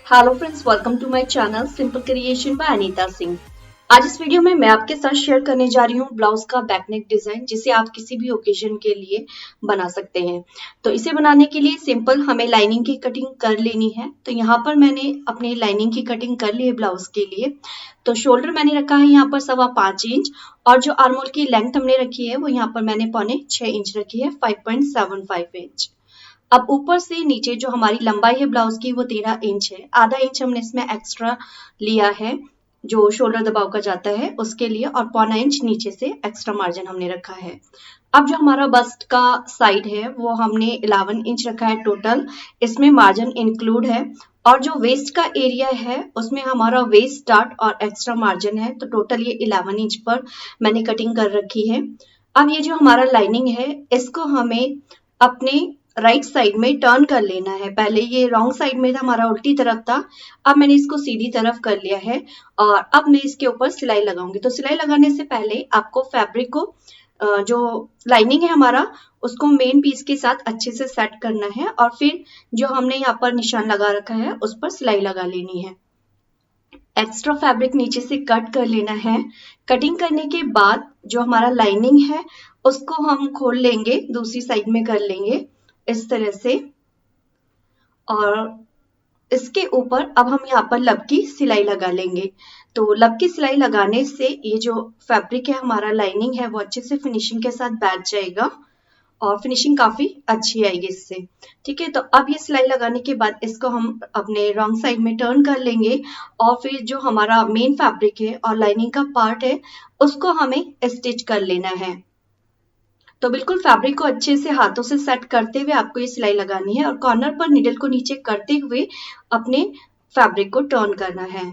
Hello friends, welcome to my channel simple creation by Anita Singh. आज इस video में मैं आपके साथ शेयर करने जा रही हूँ ब्लाउज का बैकनेक डिजाइन, जिसे आप किसी भी ओकेजन के लिए बना सकते हैं। तो इसे बनाने के लिए सिंपल हमें लाइनिंग की कटिंग कर लेनी है। तो यहाँ पर मैंने अपनी लाइनिंग की कटिंग कर ली है ब्लाउज के लिए। तो शोल्डर मैंने रखा है यहाँ पर 5.25 इंच और जो आर्म होल की लेंथ हमने रखी है वो यहाँ पर मैंने 6.25 इंच रखी है, 5.75 इंच। अब ऊपर से नीचे जो हमारी लंबाई है ब्लाउज की वो 13 इंच है। आधा इंच हमने इसमें एक्स्ट्रा लिया है जो शोल्डर दबाव का जाता है उसके लिए, और 1.25 इंच नीचे से एक्स्ट्रा मार्जिन हमने रखा है। अब जो हमारा बस्ट का साइड है वो हमने 11 इंच रखा है टोटल, इसमें मार्जिन इंक्लूड है। और जो वेस्ट का एरिया है उसमें हमारा वेस्ट स्टार्ट और एक्स्ट्रा मार्जिन है, तो टोटल ये 11 इंच पर मैंने कटिंग कर रखी है। अब ये जो हमारा लाइनिंग है इसको हमें अपने राइट साइड में टर्न कर लेना है। पहले ये रॉन्ग साइड में था, हमारा उल्टी तरफ था, अब मैंने इसको सीधी तरफ कर लिया है और अब मैं इसके ऊपर सिलाई लगाऊंगी। तो सिलाई लगाने से पहले आपको फैब्रिक को जो लाइनिंग है हमारा उसको मेन पीस के साथ अच्छे से सेट करना है और फिर जो हमने यहाँ पर निशान लगा रखा है उस पर सिलाई लगा लेनी है। एक्स्ट्रा फैब्रिक नीचे से कट कर लेना है। कटिंग करने के बाद जो हमारा लाइनिंग है उसको हम खोल लेंगे, दूसरी साइड में कर लेंगे इस तरह से। और इसके ऊपर अब हम यहाँ पर लब की सिलाई लगा लेंगे। तो लब की सिलाई लगाने से ये जो फैब्रिक है हमारा लाइनिंग है वो अच्छे से फिनिशिंग के साथ बैठ जाएगा और फिनिशिंग काफी अच्छी आएगी इससे। ठीक है, तो अब ये सिलाई लगाने के बाद इसको हम अपने रॉन्ग साइड में टर्न कर लेंगे और फिर जो हमारा मेन फैब्रिक है और लाइनिंग का पार्ट है उसको हमें स्टिच कर लेना है। तो बिल्कुल फैब्रिक को अच्छे से हाथों से सेट करते हुए आपको ये सिलाई लगानी है और कॉर्नर पर नीडल को नीचे करते हुए अपने फैब्रिक को टर्न करना है।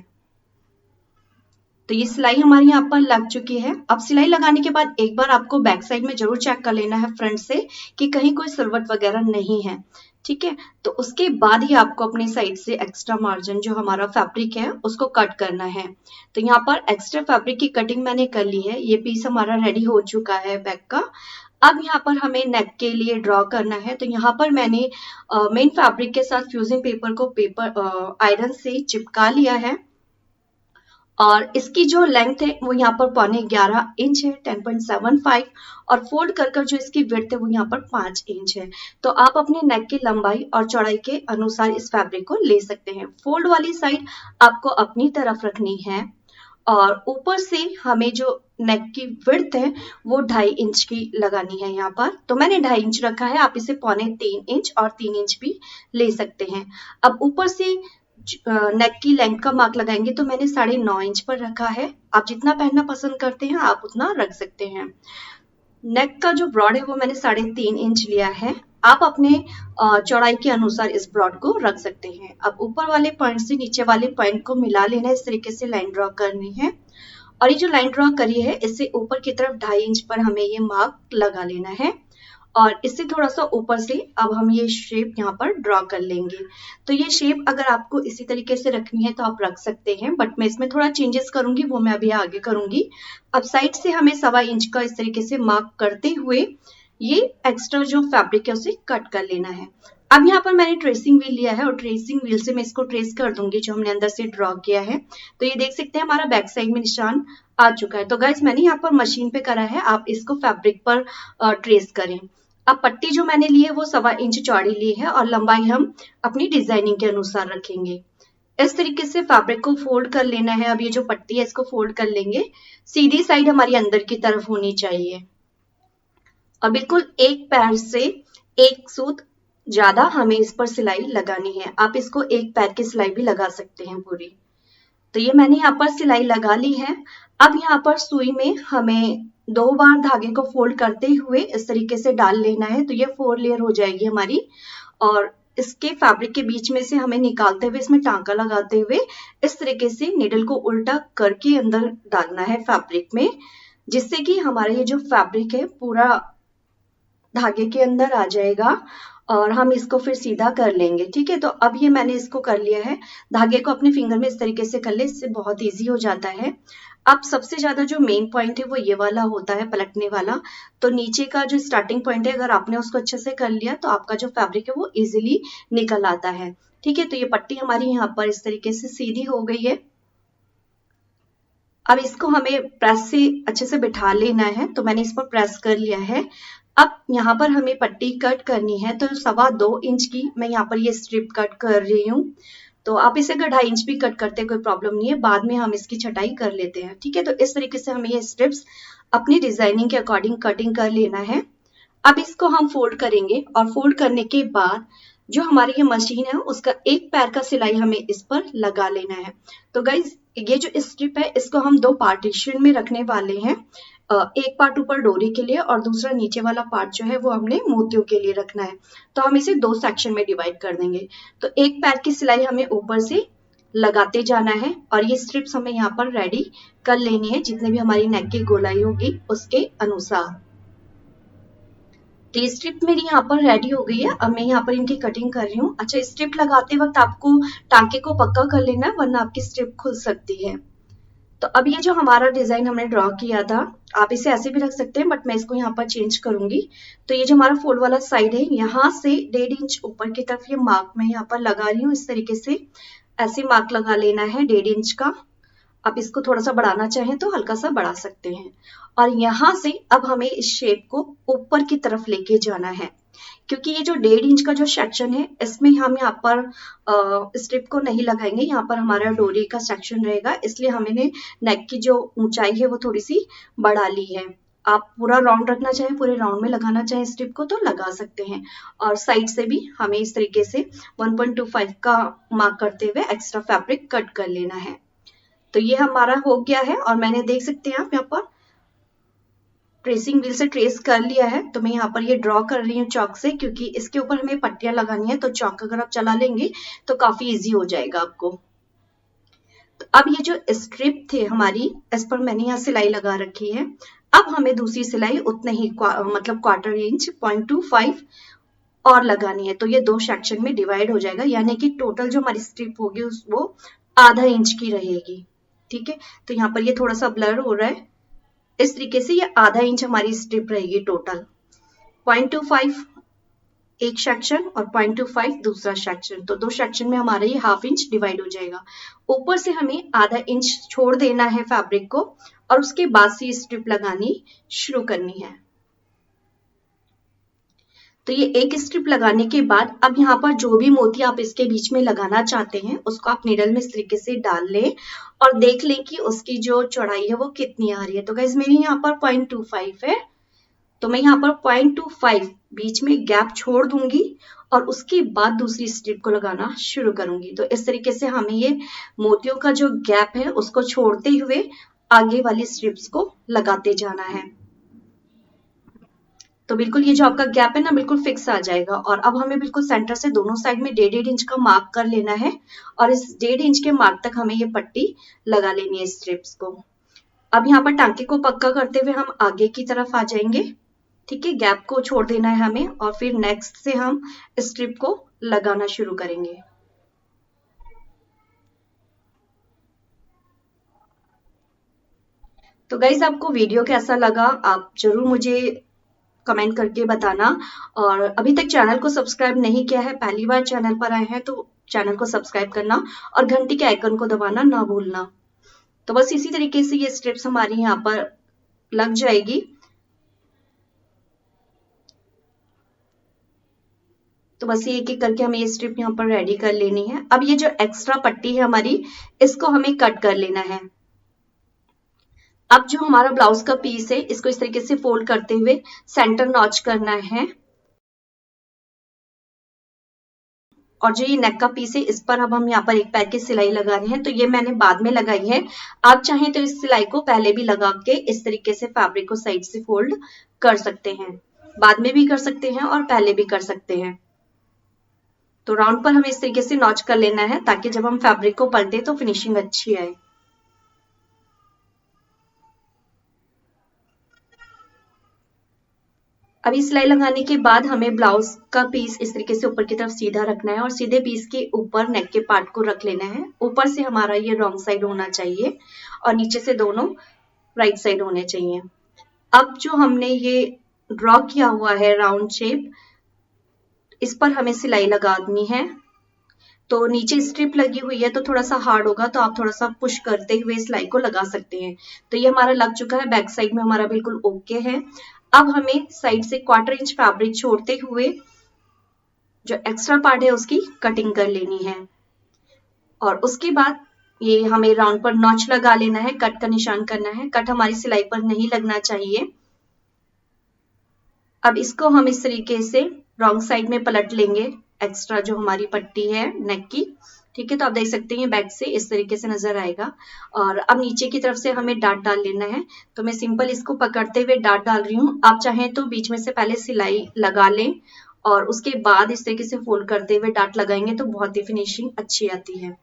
तो ये सिलाई हमारी यहाँ पर लग चुकी है। अब सिलाई लगाने के बाद एक बार आपको बैक साइड में जरूर चेक कर लेना है फ्रंट से कि कहीं कोई सिलवट वगैरह नहीं है। ठीक है, तो उसके बाद ही आपको अपनी साइड से एक्स्ट्रा मार्जिन जो हमारा फैब्रिक है उसको कट करना है। तो यहाँ पर एक्स्ट्रा फैब्रिक की कटिंग मैंने कर ली है। ये पीस हमारा रेडी हो चुका है बैक का। अब यहाँ पर हमें नेक के लिए ड्रॉ करना है। तो यहाँ पर मैंने मेन फैब्रिक के साथ फ्यूजिंग पेपर को आयरन से चिपका लिया है और इसकी जो लेंथ है वो यहाँ पर 11.25 इंच है, 10.75, और फोल्ड कर जो इसकी विड्थ है वो यहाँ पर 5 इंच है। तो आप अपने नेक की लंबाई और चौड़ाई के अनुसार इस फैब्रिक को ले सकते हैं। फोल्ड वाली साइड आपको अपनी तरफ रखनी है और ऊपर से हमें जो नेक की विड्थ है वो 2.5 इंच की लगानी है यहाँ पर। तो मैंने 2.5 इंच रखा है, आप इसे 3.25 इंच और 3 इंच भी ले सकते हैं। अब ऊपर से नेक की लेंथ का मार्क लगाएंगे, तो मैंने 9.5 इंच पर रखा है। आप जितना पहनना पसंद करते हैं आप उतना रख सकते हैं। नेक का जो ब्रॉड है वो मैंने 3.5 इंच लिया है। आप अपने चौड़ाई के अनुसार इस ब्रॉड को रख सकते हैं। अब ऊपर वाले पॉइंट से नीचे वाले पॉइंट को मिला लेना है, इस तरीके से लाइन ड्रॉ करनी है। और ये जो लाइन ड्रॉ करी है इससे ऊपर की तरफ 2.5 इंच पर हमें ये मार्क लगा लेना है और इससे थोड़ा सा ऊपर से अब हम ये शेप यहाँ पर ड्रॉ कर लेंगे। तो ये शेप अगर आपको इसी तरीके से रखनी है तो आप रख सकते हैं, बट मैं इसमें थोड़ा चेंजेस करूंगी, वो मैं अभी आगे करूंगी। अब साइड से हमें 1.25 इंच का इस तरीके से मार्क करते हुए ये एक्स्ट्रा जो फैब्रिक है उसे कट कर लेना है। अब यहाँ पर मैंने ट्रेसिंग व्हील लिया है और ट्रेसिंग व्हील से मैं इसको ट्रेस कर दूंगी जो हमने अंदर से ड्रॉ किया है। तो ये देख सकते हैं हमारा बैक साइड में निशान आ चुका है। तो गाइस मैंने यहाँ पर मशीन पे करा है, आप इसको फैब्रिक पर ट्रेस करें। अब पट्टी जो मैंने ली है वो 1.25 इंच चौड़ी ली है और लंबाई हम अपनी डिजाइनिंग के अनुसार रखेंगे। इस तरीके से फैब्रिक को फोल्ड कर लेना है। अब ये जो पट्टी है इसको फोल्ड कर लेंगे, सीधी साइड हमारी अंदर की तरफ होनी चाहिए और बिल्कुल एक पैर से एक सूत ज्यादा हमें इस पर सिलाई लगानी है। आप इसको एक पैर की सिलाई भी लगा सकते हैं पूरी। तो ये मैंने यहाँ पर सिलाई लगा ली है। अब यहाँ पर सुई में हमें 2 बार धागे को फोल्ड करते हुए इस तरीके से डाल लेना है। तो ये 4 लेयर हो जाएगी हमारी और इसके फैब्रिक के बीच में से हमें निकालते हुए इसमें टांका लगाते हुए इस तरीके से नीडल को उल्टा करके अंदर डालना है फैब्रिक में, जिससे कि हमारा ये जो फैब्रिक है पूरा धागे के अंदर आ जाएगा और हम इसको फिर सीधा कर लेंगे। ठीक है, तो अब ये मैंने इसको कर लिया है। धागे को अपने फिंगर में इस तरीके से कर ले, इससे बहुत इजी हो जाता है। अब सबसे ज्यादा जो मेन पॉइंट है वो ये वाला होता है, पलटने वाला। तो नीचे का जो स्टार्टिंग पॉइंट है अगर आपने उसको अच्छे से कर लिया तो आपका जो फैब्रिक है वो इजीली निकल आता है। ठीक है, तो ये पट्टी हमारी यहाँ पर इस तरीके से सीधी हो गई है। अब इसको हमें प्रेस से अच्छे से बिठा लेना है, तो मैंने इस पर प्रेस कर लिया है। अब यहाँ पर हमें पट्टी कट करनी है, तो 2.25 इंच की मैं यहाँ पर ये स्ट्रिप कट कर रही हूँ। तो आप इसे अगर 2.5 इंच भी कट करते हैं कोई प्रॉब्लम नहीं है, बाद में हम इसकी छटाई कर लेते हैं। ठीक है, तो इस तरीके से हमें ये स्ट्रिप्स अपनी डिजाइनिंग के अकॉर्डिंग कटिंग कर लेना है। अब इसको हम फोल्ड करेंगे और फोल्ड करने के बाद जो हमारी ये मशीन है उसका एक पैर का सिलाई हमें इस पर लगा लेना है। तो गाइज ये जो स्ट्रिप है इसको हम 2 पार्टीशन में रखने वाले हैं। एक पार्ट ऊपर डोरी के लिए और दूसरा नीचे वाला पार्ट जो है वो हमने मोतियों के लिए रखना है। तो हम इसे 2 सेक्शन में डिवाइड कर देंगे। तो एक पैर की सिलाई हमें ऊपर से लगाते जाना है और ये स्ट्रिप्स हमें यहाँ पर रेडी कर लेनी है जितने भी हमारी नेक की गोलाई होगी उसके अनुसार। तो ये स्ट्रिप मेरी यहाँ पर रेडी हो गई है। अब मैं यहाँ पर इनकी कटिंग कर रही हूँ। अच्छा, स्ट्रिप लगाते वक्त आपको टांके को पक्का कर लेना है वरना आपकी स्ट्रिप खुल सकती है। तो अब ये जो हमारा डिजाइन हमने ड्रॉ किया था, आप इसे ऐसे भी रख सकते हैं बट मैं इसको यहाँ पर चेंज करूंगी। तो ये जो हमारा फोल्ड वाला साइड है यहाँ से 1.5 इंच ऊपर की तरफ ये मार्क मैं यहाँ पर लगा रही हूँ। इस तरीके से ऐसे मार्क लगा लेना है 1.5 इंच का। आप इसको थोड़ा सा बढ़ाना चाहें तो हल्का सा बढ़ा सकते हैं। और यहाँ से अब हमें इस शेप को ऊपर की तरफ लेके जाना है, क्योंकि ये जो 1.5 इंच का जो सेक्शन है इसमें हम यहाँ पर स्ट्रिप को नहीं लगाएंगे। यहाँ पर हमारा डोरी का सेक्शन रहेगा, इसलिए हमने नेक की जो ऊंचाई है वो थोड़ी सी बढ़ा ली है। आप पूरा राउंड रखना चाहें, पूरे राउंड में लगाना चाहें स्ट्रिप को तो लगा सकते हैं। और साइड से भी हमें इस तरीके से 1.25 का मार्क करते हुए एक्स्ट्रा फैब्रिक कट कर लेना है। तो ये हमारा हो गया है और मैंने देख सकते हैं आप यहाँ पर ट्रेसिंग व्हील से ट्रेस कर लिया है। तो मैं यहाँ पर ये ड्रॉ कर रही हूँ चॉक से, क्योंकि इसके ऊपर हमें पट्टियां लगानी है। तो चॉक अगर आप चला लेंगे तो काफी इजी हो जाएगा आपको। तो अब ये जो स्ट्रिप थे हमारी, इस पर मैंने यहाँ सिलाई लगा रखी है। अब हमें दूसरी सिलाई उतने ही मतलब 1/4 इंच 0.25 और लगानी है। तो ये 2 सेक्शन में डिवाइड हो जाएगा, यानी कि टोटल जो हमारी स्ट्रिप होगी वो आधा इंच की रहेगी। ठीक है, तो यहाँ पर ये थोड़ा सा ब्लर हो रहा है। इस तरीके से ये आधा इंच हमारी स्ट्रिप रहेगी टोटल। 0.25 एक सेक्शन और 0.25 दूसरा सेक्शन, तो 2 सेक्शन में हमारा ये ½ इंच डिवाइड हो जाएगा। ऊपर से हमें आधा इंच छोड़ देना है फैब्रिक को और उसके बाद से स्ट्रिप लगानी शुरू करनी है। तो ये एक स्ट्रिप लगाने के बाद अब यहाँ पर जो भी मोती आप इसके बीच में लगाना चाहते हैं उसको आप नीडल में इस तरीके से डाल लें और देख लें कि उसकी जो चौड़ाई है वो कितनी आ रही है। तो गाइस मेरी यहाँ पर 0.25 है, तो मैं यहाँ पर 0.25 बीच में गैप छोड़ दूंगी और उसके बाद दूसरी स्ट्रिप को लगाना शुरू करूंगी। तो इस तरीके से हमें ये मोतियों का जो गैप है उसको छोड़ते हुए आगे वाली स्ट्रिप्स को लगाते जाना है। तो बिल्कुल ये जो आपका गैप है ना बिल्कुल फिक्स आ जाएगा। और अब हमें बिल्कुल सेंटर से दोनों साइड में 1.5 इंच का मार्क कर लेना है और इस 1.5 इंच के मार्क तक हमें ये पट्टी लगा लेनी है स्ट्रिप्स को। अब यहाँ पर टांके को पक्का करते हुए हम आगे की तरफ आ जाएंगे। ठीक है, गैप को छोड़ देना है हमें और फिर नेक्स्ट से हम स्ट्रिप को लगाना शुरू करेंगे। तो गाइज आपको वीडियो कैसा लगा आप जरूर मुझे कमेंट करके बताना। और अभी तक चैनल को सब्सक्राइब नहीं किया है, पहली बार चैनल पर आए हैं, तो चैनल को सब्सक्राइब करना और घंटी के आइकन को दबाना ना भूलना। तो बस इसी तरीके से ये स्ट्रिप्स हमारी यहाँ पर लग जाएगी। तो बस ये एक एक करके हमें ये स्ट्रिप यहाँ पर रेडी कर लेनी है। अब ये जो एक्स्ट्रा पट्टी है हमारी इसको हमें कट कर लेना है। अब जो हमारा ब्लाउज का पीस है इसको इस तरीके से फोल्ड करते हुए सेंटर नॉच करना है और जो ये नेक का पीस है इस पर अब हम यहाँ पर एक पैर की सिलाई लगा रहे हैं। तो ये मैंने बाद में लगाई है, आप चाहें तो इस सिलाई को पहले भी लगा के इस तरीके से फैब्रिक को साइड से फोल्ड कर सकते हैं, बाद में भी कर सकते हैं और पहले भी कर सकते हैं। तो राउंड पर हमें इस तरीके से नॉच कर लेना है ताकि जब हम फैब्रिक को पलटे तो फिनिशिंग अच्छी आए। अभी सिलाई लगाने के बाद हमें ब्लाउज का पीस इस तरीके से ऊपर की तरफ सीधा रखना है और सीधे पीस के ऊपर नेक के पार्ट को रख लेना है। ऊपर से हमारा ये रॉन्ग साइड होना चाहिए और नीचे से दोनों राइट साइड होने चाहिए। अब जो हमने ये ड्रॉ किया हुआ है राउंड शेप, इस पर हमें सिलाई लगानी है। तो नीचे स्ट्रिप लगी हुई है तो थोड़ा सा हार्ड होगा, तो आप थोड़ा सा पुश करते हुए सिलाई को लगा सकते हैं। तो ये हमारा लग चुका है, बैक साइड में हमारा बिल्कुल ओके है। अब हमें साइड से 1/4 इंच फैब्रिक छोड़ते हुए जो एक्स्ट्रा पार्ट है उसकी कटिंग कर लेनी है। और उसके बाद ये हमें राउंड पर नॉच लगा लेना है, कट का निशान करना है। कट हमारी सिलाई पर नहीं लगना चाहिए। अब इसको हम इस तरीके से रॉन्ग साइड में पलट लेंगे, एक्स्ट्रा जो हमारी पट्टी है नेक की। ठीक है, तो आप देख सकते हैं बैक से इस तरीके से नजर आएगा। और अब नीचे की तरफ से हमें डाट डाल लेना है। तो मैं सिंपल इसको पकड़ते हुए डाट डाल रही हूँ। आप चाहें तो बीच में से पहले सिलाई लगा लें और उसके बाद इस तरीके से फोल्ड करते हुए डाट लगाएंगे तो बहुत ही फिनिशिंग अच्छी आती है।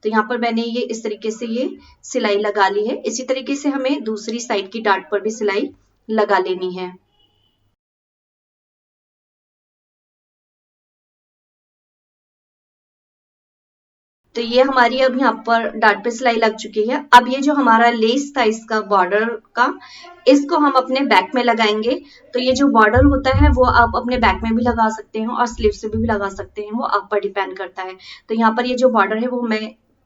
तो यहाँ पर मैंने ये इस तरीके से ये सिलाई लगा ली है। इसी तरीके से हमें दूसरी साइड की डाट पर भी सिलाई लगा लेनी है। तो ये हमारी अब यहाँ पर डाट पे सिलाई लग चुकी है। अब ये जो हमारा लेस था इसका बॉर्डर का, इसको हम अपने बैक में लगाएंगे। तो ये जो बॉर्डर होता है वो आप अपने बैक में भी लगा सकते हैं और स्लीव से भी लगा सकते हैं, वो आप पर डिपेंड करता है। तो यहाँ पर ये जो बॉर्डर है वो मैं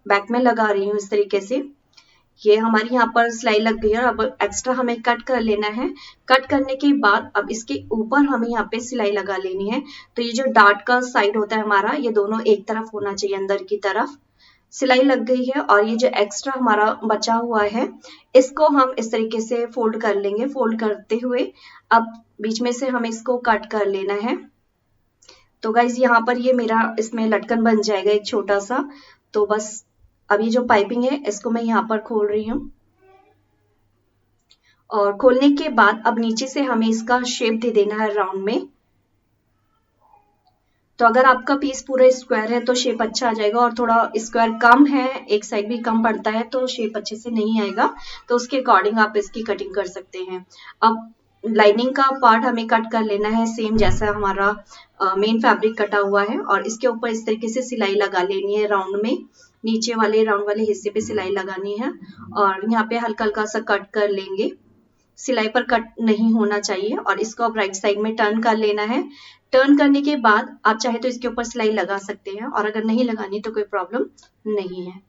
बैक में लगा रही हूँ इस तरीके से। ये हमारी यहाँ पर सिलाई लग गई है। अब एक्स्ट्रा हमें कट कर लेना है। कट करने के बाद अब इसके ऊपर हमें यहाँ पे सिलाई लगा लेनी है। तो ये जो डार्ट का साइड होता है हमारा, ये दोनों एक तरफ होना चाहिए, अंदर की तरफ। सिलाई लग गई है और ये जो एक्स्ट्रा हमारा बचा हुआ है इसको हम इस तरीके से फोल्ड कर लेंगे। फोल्ड करते हुए अब बीच में से हमें इसको कट कर लेना है। तो गाइज यहाँ पर ये मेरा इसमें लटकन बन जाएगा एक छोटा सा। तो बस अब ये जो पाइपिंग है इसको मैं यहाँ पर खोल रही हूँ। और खोलने के बाद अब नीचे से हमें इसका शेप दे देना है राउंड में। तो अगर आपका पीस पूरा स्क्वायर है तो शेप अच्छा आ जाएगा, और थोड़ा स्क्वायर कम है, एक साइड भी कम पड़ता है तो शेप अच्छे से नहीं आएगा। तो उसके अकॉर्डिंग आप इसकी कटिंग कर सकते हैं। अब लाइनिंग का पार्ट हमें कट कर लेना है सेम जैसा हमारा मेन फैब्रिक कटा हुआ है, और इसके ऊपर इस तरीके से सिलाई लगा लेनी है राउंड में। नीचे वाले राउंड वाले हिस्से पे सिलाई लगानी है और यहाँ पे हल्का हल्का सा कट कर लेंगे। सिलाई पर कट नहीं होना चाहिए। और इसको अब राइट साइड में टर्न कर लेना है। टर्न करने के बाद आप चाहे तो इसके ऊपर सिलाई लगा सकते हैं, और अगर नहीं लगानी तो कोई प्रॉब्लम नहीं है।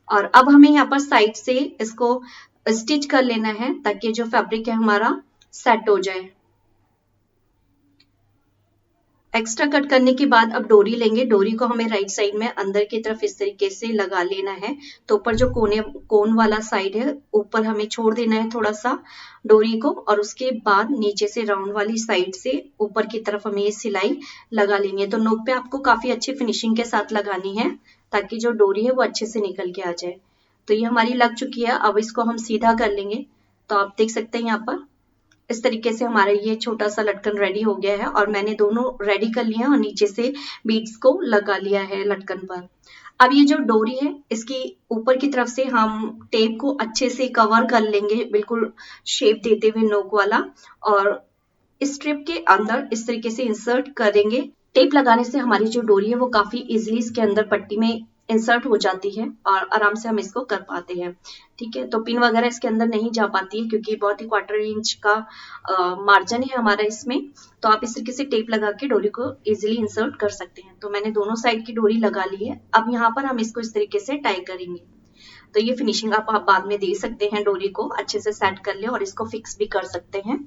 और अब हमें यहाँ पर साइड से इसको स्टिच कर लेना है ताकि जो फैब्रिक है हमारा सेट हो जाए। एक्स्ट्रा कट करने के बाद अब डोरी लेंगे। डोरी को हमें राइट साइड में अंदर की तरफ इस तरीके से लगा लेना है। तो ऊपर जो कोन वाला साइड है ऊपर हमें छोड़ देना है थोड़ा सा डोरी को, और उसके बाद नीचे से राउंड वाली साइड से ऊपर की तरफ हमें ये सिलाई लगा लेनी है। तो नोक पे आपको काफी अच्छी फिनिशिंग के साथ लगानी है ताकि जो डोरी है वो अच्छे से निकल के आ जाए। तो ये हमारी लग चुकी है। अब इसको हम सीधा कर लेंगे। तो आप देख सकते हैं यहाँ पर इस तरीके से हमारा ये छोटा सा लटकन रेडी हो गया है, और मैंने दोनों रेडी कर लिया है और नीचे से बीड्स को लगा लिया है लटकन पर। अब ये जो डोरी है इसकी ऊपर की तरफ से हम टेप को अच्छे से कवर कर लेंगे, बिल्कुल शेप देते हुए नोक वाला, और स्ट्रिप के अंदर इस तरीके से इंसर्ट करेंगे। टेप लगाने से हमारी जो डोरी है वो काफी इजीली इसके अंदर पट्टी में इंसर्ट हो जाती है और आराम से हम इसको कर पाते हैं। ठीक है, तो पिन वगैरह इसके अंदर नहीं जा पाती है क्योंकि बहुत ही 1/4 इंच का मार्जिन है हमारा इसमें। तो आप इस तरीके से टेप लगा के डोरी को इजीली इंसर्ट कर सकते हैं। तो मैंने दोनों साइड की डोरी लगा ली है। अब यहाँ पर हम इसको इस तरीके से टाई करेंगे। तो ये फिनिशिंग आप बाद में दे सकते हैं। डोरी को अच्छे से सेट कर ले और इसको फिक्स भी कर सकते हैं,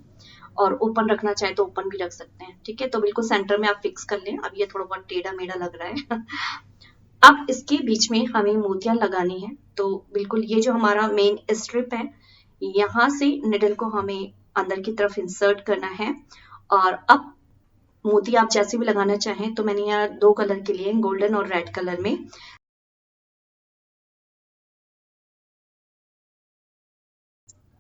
और ओपन रखना चाहे तो ओपन भी रख सकते हैं। ठीक है, तो बिल्कुल सेंटर में आप फिक्स कर लें। अब ये थोड़ा बहुत टेढ़ा मेढ़ा लग रहा है। अब इसके बीच में हमें मोतियां लगानी है। तो बिल्कुल ये जो हमारा मेन स्ट्रिप है यहाँ से निडल को हमें अंदर की तरफ इंसर्ट करना है। और अब मोती आप जैसे भी लगाना चाहें, तो मैंने यहाँ 2 कलर के लिए गोल्डन और रेड कलर में।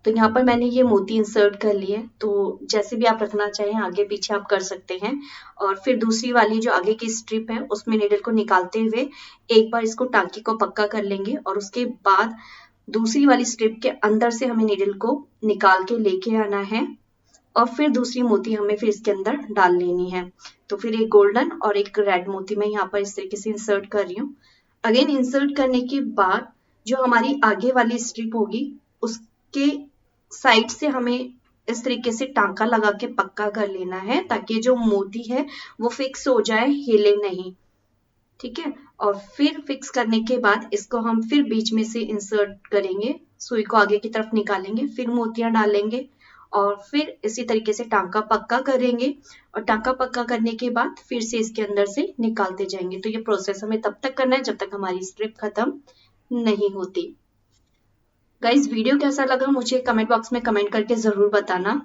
तो यहाँ पर मैंने ये मोती इंसर्ट कर लिए। तो जैसे भी आप रखना चाहें आगे पीछे आप कर सकते हैं। और फिर दूसरी वाली जो आगे की स्ट्रिप है उसमें नीडल को निकालते हुए एक बार इसको टांकी को पक्का कर लेंगे, और उसके बाद दूसरी वाली स्ट्रिप के अंदर से हमें नीडल को निकाल के लेके आना है, और फिर दूसरी मोती हमें फिर इसके अंदर डाल लेनी है। तो फिर एक गोल्डन और एक रेड मोती मैं यहाँ पर इस तरीके से इंसर्ट कर रही हूँ। अगेन इंसर्ट करने के बाद जो हमारी आगे वाली स्ट्रिप होगी उसके साइड से हमें इस तरीके से टांका लगा के पक्का कर लेना है ताकि जो मोती है वो फिक्स हो जाए, हिले नहीं। ठीक है। और फिर फिक्स करने के बाद इसको हम फिर बीच में से इंसर्ट करेंगे, सुई को आगे की तरफ निकालेंगे, फिर मोतियां डालेंगे और फिर इसी तरीके से टांका पक्का करेंगे और टांका पक्का करने के बाद फिर से इसके अंदर से निकालते जाएंगे। तो ये प्रोसेस हमें तब तक करना है जब तक हमारी स्ट्रिप खत्म नहीं होती। गाइस, वीडियो कैसा लगा मुझे कमेंट बॉक्स में कमेंट करके जरूर बताना,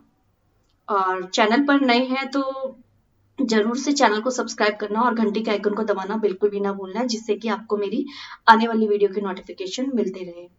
और चैनल पर नए हैं तो जरूर से चैनल को सब्सक्राइब करना और घंटी के आइकन को दबाना बिल्कुल भी ना भूलना, जिससे कि आपको मेरी आने वाली वीडियो की नोटिफिकेशन मिलते रहे।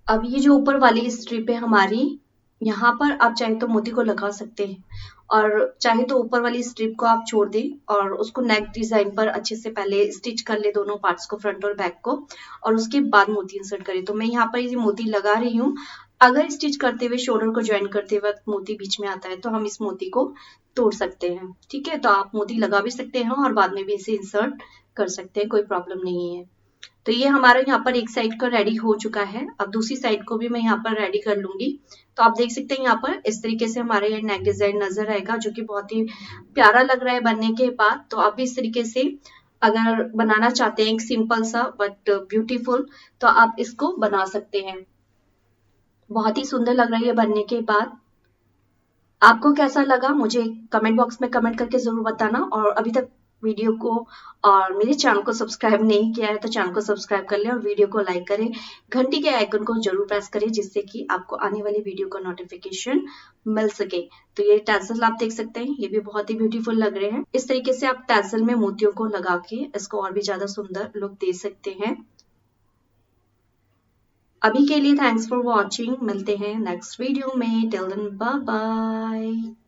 अब ये जो ऊपर वाली स्ट्रिप है हमारी, यहाँ पर आप चाहे तो मोती को लगा सकते हैं और चाहे तो ऊपर वाली स्ट्रिप को आप छोड़ दें और उसको नेक डिजाइन पर अच्छे से पहले स्टिच कर ले, दोनों पार्ट्स को, फ्रंट और बैक को, और उसके बाद मोती इंसर्ट करें। तो मैं यहाँ पर ये मोती लगा रही हूँ। अगर स्टिच करते हुए शोल्डर को ज्वाइन करते वक्त मोती बीच में आता है तो हम इस मोती को तोड़ सकते हैं। ठीक है, तो आप मोती लगा भी सकते हैं और बाद में भी इसे इंसर्ट कर सकते हैं, कोई प्रॉब्लम नहीं है। तो ये हमारा यहाँ पर एक साइड का रेडी हो चुका है। अब दूसरी साइड को भी मैं यहाँ पर रेडी कर लूंगी। तो आप देख सकते हैं यहाँ पर इस तरीके से हमारे ये नेक डिजाइन नजर आएगा, जो कि बहुत ही प्यारा लग रहा है बनने के बाद। तो आप भी इस तरीके से अगर बनाना चाहते हैं एक सिंपल सा बट ब्यूटीफुल, तो आप इसको बना सकते हैं। बहुत ही सुंदर लग रही है बनने के बाद। आपको कैसा लगा मुझे कमेंट बॉक्स में कमेंट करके जरूर बताना, और अभी तक वीडियो को और मेरे चैनल को सब्सक्राइब नहीं किया है तो चैनल को सब्सक्राइब कर लें और वीडियो को लाइक करें, घंटी के आइकन को जरूर प्रेस करें, जिससे कि आपको आने वाली वीडियो का नोटिफिकेशन मिल सके। तो ये टैसल आप देख सकते हैं, ये भी बहुत ही ब्यूटीफुल लग रहे हैं। इस तरीके से आप टैसल में मोतियों को लगा के इसको और भी ज्यादा सुंदर लुक दे सकते हैं। अभी के लिए थैंक्स फॉर वॉचिंग, मिलते हैं नेक्स्ट वीडियो में। Till then bye bye.